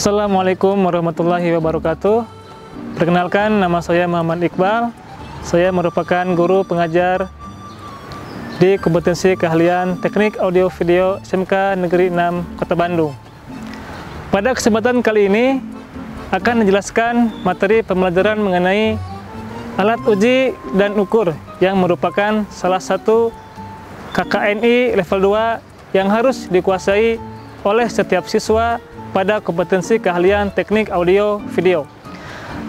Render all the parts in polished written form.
Assalamualaikum warahmatullahi wabarakatuh. Perkenalkan, nama saya Muhammad Iqbal. Saya merupakan guru pengajar di kompetensi keahlian Teknik Audio Video SMK Negeri 6 Kota Bandung. Pada kesempatan kali ini akan menjelaskan materi pembelajaran mengenai alat uji dan ukur yang merupakan salah satu KKNI level 2 yang harus dikuasai oleh setiap siswa pada kompetensi keahlian teknik audio video.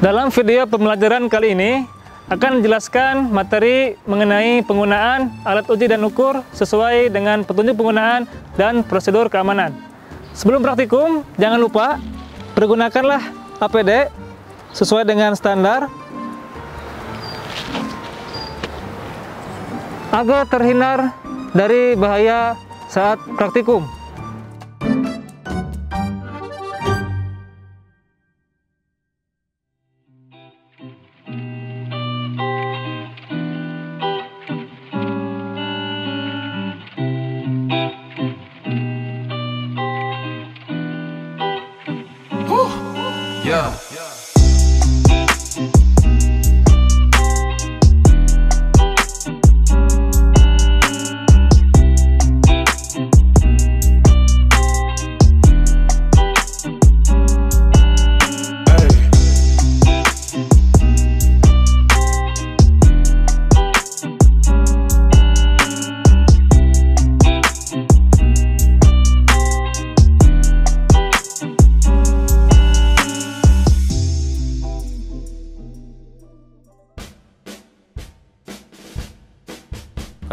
Dalam video pembelajaran kali ini akan menjelaskan materi mengenai penggunaan alat uji dan ukur sesuai dengan petunjuk penggunaan dan prosedur keamanan. Sebelum praktikum, jangan lupa pergunakanlah APD sesuai dengan standar agar terhindar dari bahaya saat praktikum. Yeah.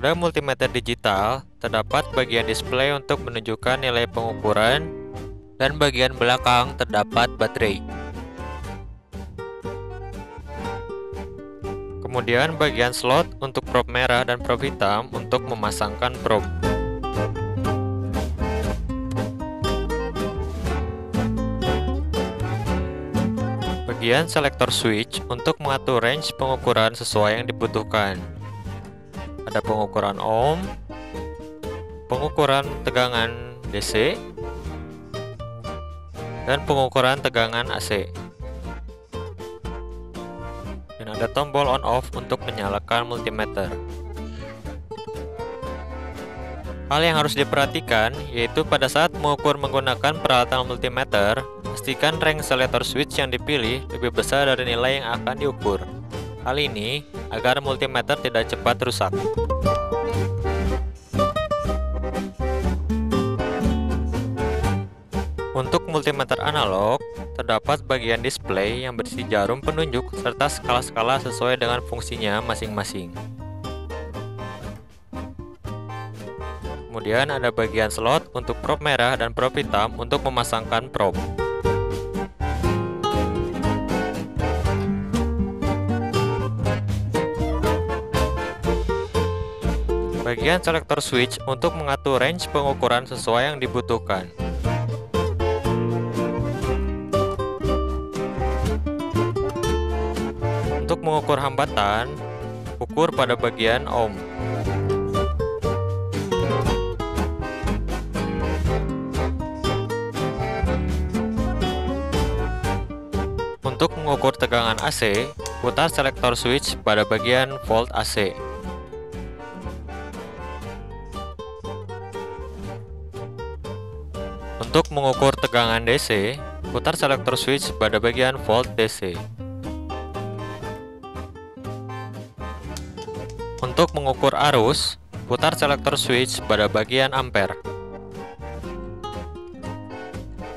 Pada multimeter digital, terdapat bagian display untuk menunjukkan nilai pengukuran dan bagian belakang terdapat baterai. Kemudian bagian slot untuk probe merah dan probe hitam untuk memasangkan probe. Bagian selektor switch untuk mengatur range pengukuran sesuai yang dibutuhkan. Ada pengukuran ohm, pengukuran tegangan DC, dan pengukuran tegangan AC. Dan ada tombol on off untuk menyalakan multimeter. Hal yang harus diperhatikan yaitu pada saat mengukur menggunakan peralatan multimeter, pastikan range selektor switch yang dipilih lebih besar dari nilai yang akan diukur. Hal ini agar multimeter tidak cepat rusak. Untuk multimeter analog, terdapat bagian display yang berisi jarum penunjuk serta skala-skala sesuai dengan fungsinya masing-masing. Kemudian ada bagian slot untuk probe merah dan probe hitam untuk memasangkan probe. Bagian selektor switch untuk mengatur range pengukuran sesuai yang dibutuhkan. Untuk mengukur hambatan, ukur pada bagian ohm. Untuk mengukur tegangan AC, putar selektor switch pada bagian volt AC. Untuk mengukur tegangan DC, putar selektor switch pada bagian volt DC. Untuk mengukur arus, putar selektor switch pada bagian ampere.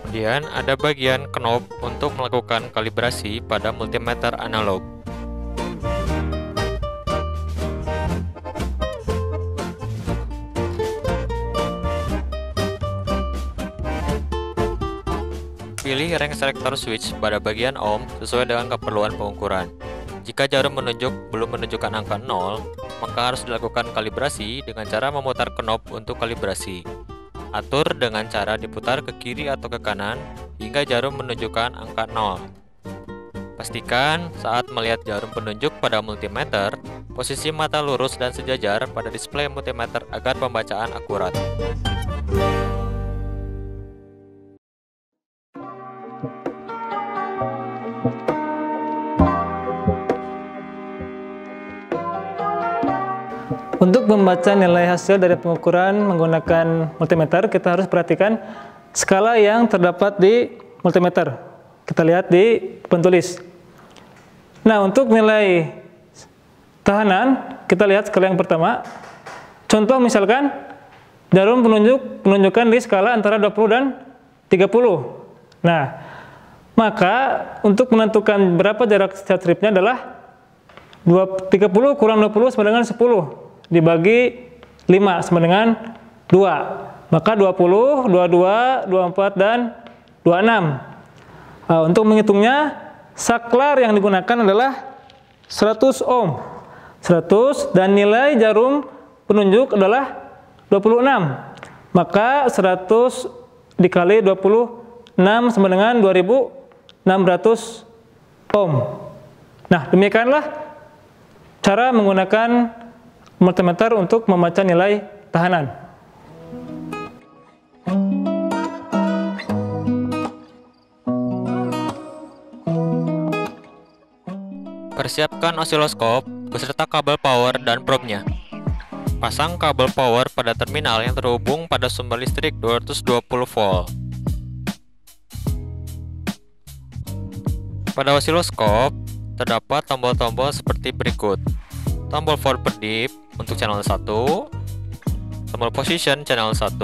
Kemudian ada bagian knob untuk melakukan kalibrasi pada multimeter analog. Pilih range selektor switch pada bagian ohm sesuai dengan keperluan pengukuran. Jika jarum menunjuk belum menunjukkan angka 0, maka harus dilakukan kalibrasi dengan cara memutar knob untuk kalibrasi. Atur dengan cara diputar ke kiri atau ke kanan hingga jarum menunjukkan angka 0. Pastikan saat melihat jarum penunjuk pada multimeter, posisi mata lurus dan sejajar pada display multimeter agar pembacaan akurat. Untuk membaca nilai hasil dari pengukuran menggunakan multimeter, kita harus perhatikan skala yang terdapat di multimeter. Kita lihat di pentulis. Nah, untuk nilai tahanan, kita lihat skala yang pertama. Contoh misalkan, jarum penunjukkan di skala antara 20 dan 30. Nah, maka untuk menentukan berapa jarak stripnya adalah 30 kurang 20 sama dengan 10 dibagi 5 sama dengan 2. Maka 20, 22, 24 dan 26. Untuk menghitungnya, saklar yang digunakan adalah 100 ohm. 100 dan nilai jarum penunjuk adalah 26. Maka 100 dikali 26 sama dengan 2600 ohm. Nah, demikianlah cara menggunakan multimeter untuk membaca nilai tahanan. Persiapkan osiloskop beserta kabel power dan probe-nya. Pasang kabel power pada terminal yang terhubung pada sumber listrik 220 volt. Pada osiloskop, terdapat tombol-tombol seperti berikut. Tombol forward per dip untuk channel 1, tombol position channel 1,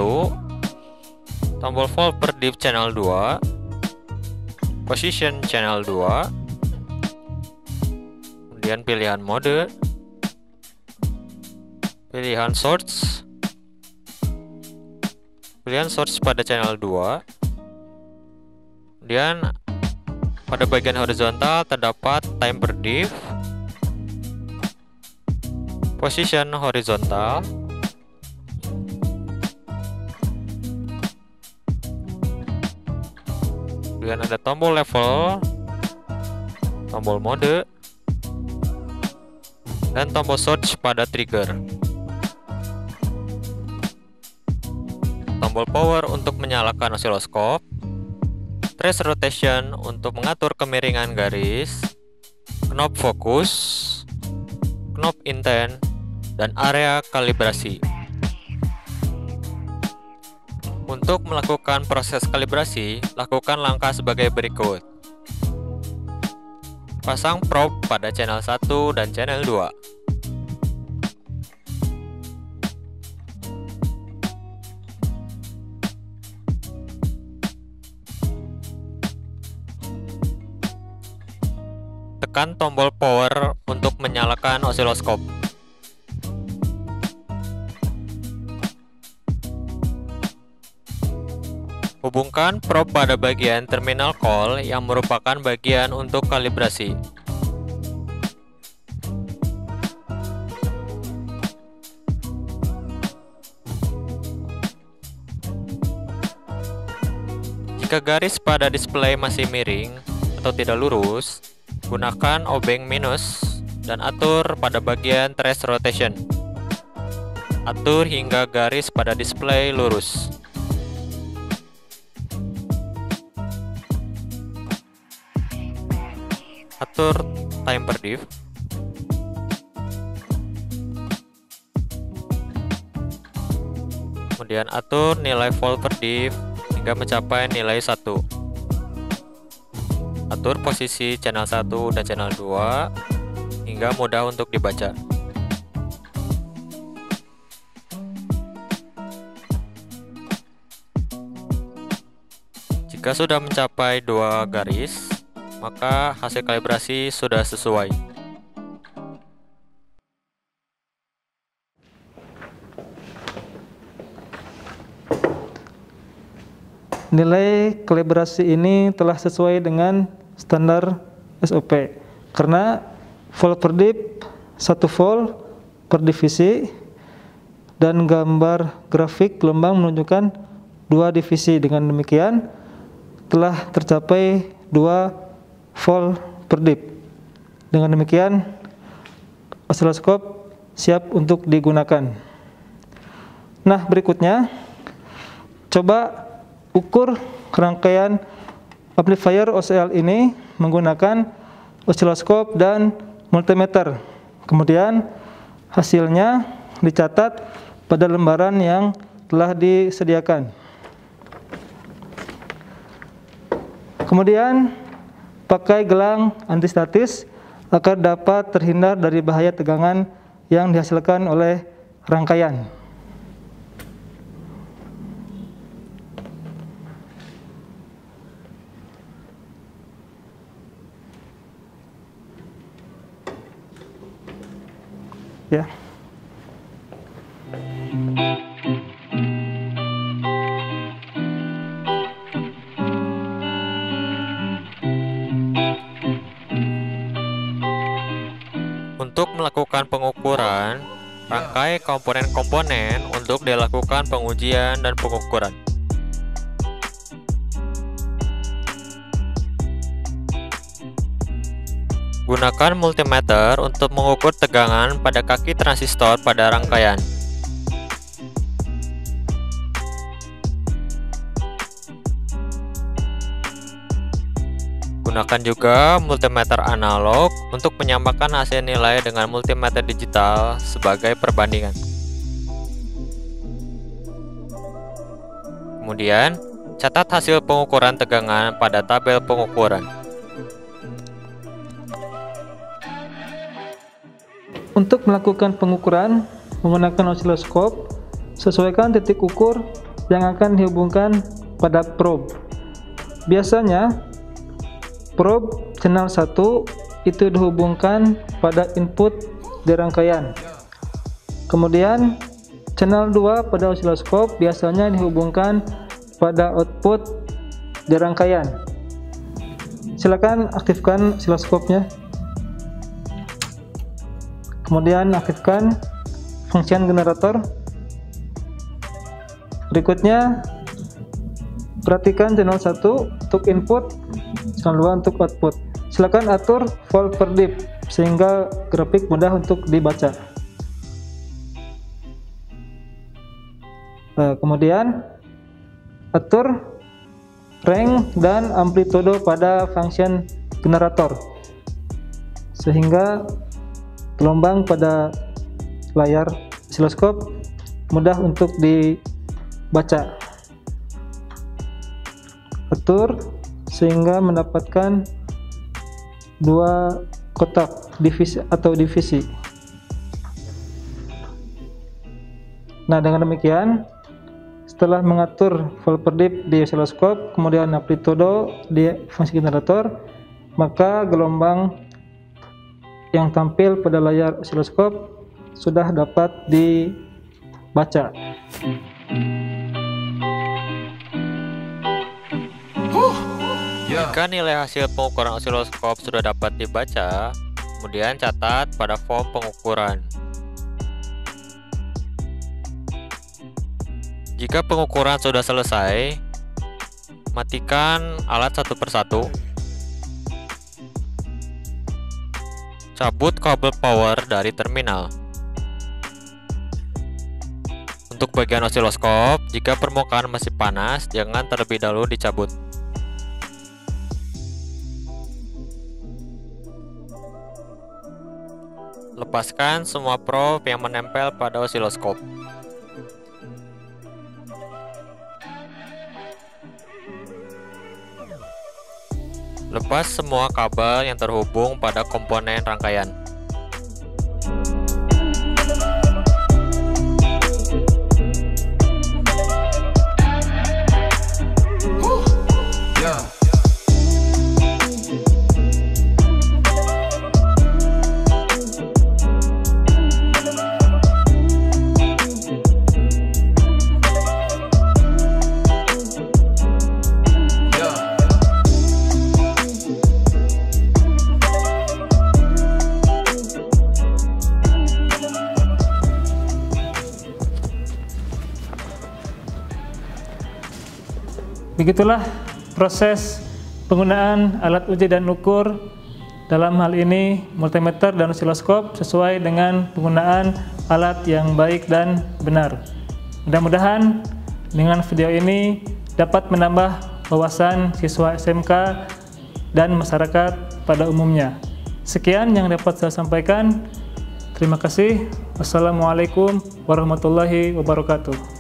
tombol forward per dip channel 2, position channel 2, kemudian pilihan mode, pilihan source pada channel 2, kemudian pada bagian horizontal terdapat time per diff, position horizontal, kemudian ada tombol level, tombol mode, dan tombol search pada trigger. Tombol power untuk menyalakan osiloskop, trace rotation untuk mengatur kemiringan garis, knob fokus, knob intent, dan area kalibrasi. Untuk melakukan proses kalibrasi, lakukan langkah sebagai berikut. Pasang probe pada channel 1 dan channel 2. Tekan tombol power untuk menyalakan osiloskop. Hubungkan probe pada bagian terminal call yang merupakan bagian untuk kalibrasi. Jika garis pada display masih miring atau tidak lurus, gunakan obeng minus dan atur pada bagian trace rotation. Atur hingga garis pada display lurus. Atur time per diff. Kemudian atur nilai volt per diff hingga mencapai nilai 1. Atur posisi channel 1 dan channel 2 hingga mudah untuk dibaca. Jika sudah mencapai 2 garis, maka hasil kalibrasi sudah sesuai. Nilai kalibrasi ini telah sesuai dengan standar SOP karena volt per dip 1 volt per divisi dan gambar grafik gelombang menunjukkan 2 divisi. Dengan demikian telah tercapai 2 volt per dip. Dengan demikian osiloskop siap untuk digunakan. Nah, berikutnya coba ukur rangkaian amplifier OCL ini menggunakan osiloskop dan multimeter. Kemudian hasilnya dicatat pada lembaran yang telah disediakan. Kemudian pakai gelang antistatis agar dapat terhindar dari bahaya tegangan yang dihasilkan oleh rangkaian. Ya. Untuk melakukan pengukuran, rangkai komponen-komponen untuk dilakukan pengujian dan pengukuran. Gunakan multimeter untuk mengukur tegangan pada kaki transistor pada rangkaian. Gunakan juga multimeter analog untuk menyamakan hasil nilai dengan multimeter digital sebagai perbandingan. Kemudian, catat hasil pengukuran tegangan pada tabel pengukuran. Untuk melakukan pengukuran menggunakan osiloskop, sesuaikan titik ukur yang akan dihubungkan pada probe. Biasanya, probe channel 1 itu dihubungkan pada input di rangkaian. Kemudian, channel 2 pada osiloskop biasanya dihubungkan pada output di rangkaian. Silakan aktifkan osiloskopnya. Kemudian aktifkan function generator. Berikutnya, perhatikan channel 1 untuk input, channel 2 untuk output. Silakan atur volt per dip sehingga grafik mudah untuk dibaca. Kemudian atur range dan amplitude pada function generator sehingga gelombang pada layar osiloskop mudah untuk dibaca. Atur sehingga mendapatkan dua kotak divisi atau divisi. Nah, dengan demikian, setelah mengatur volt per dip di osiloskop, kemudian amplitude di fungsi generator, maka gelombang yang tampil pada layar osiloskop sudah dapat dibaca. Jika nilai hasil pengukuran osiloskop sudah dapat dibaca, kemudian catat pada form pengukuran. Jika pengukuran sudah selesai, matikan alat satu persatu. Cabut kabel power dari terminal. Untuk bagian osiloskop, jika permukaan masih panas, jangan terlebih dahulu dicabut. Lepaskan semua probe yang menempel pada osiloskop. Lepas semua kabel yang terhubung pada komponen rangkaian. Begitulah proses penggunaan alat uji dan ukur, dalam hal ini multimeter dan osiloskop, sesuai dengan penggunaan alat yang baik dan benar. Mudah-mudahan dengan video ini dapat menambah wawasan siswa SMK dan masyarakat pada umumnya. Sekian yang dapat saya sampaikan. Terima kasih. Wassalamualaikum warahmatullahi wabarakatuh.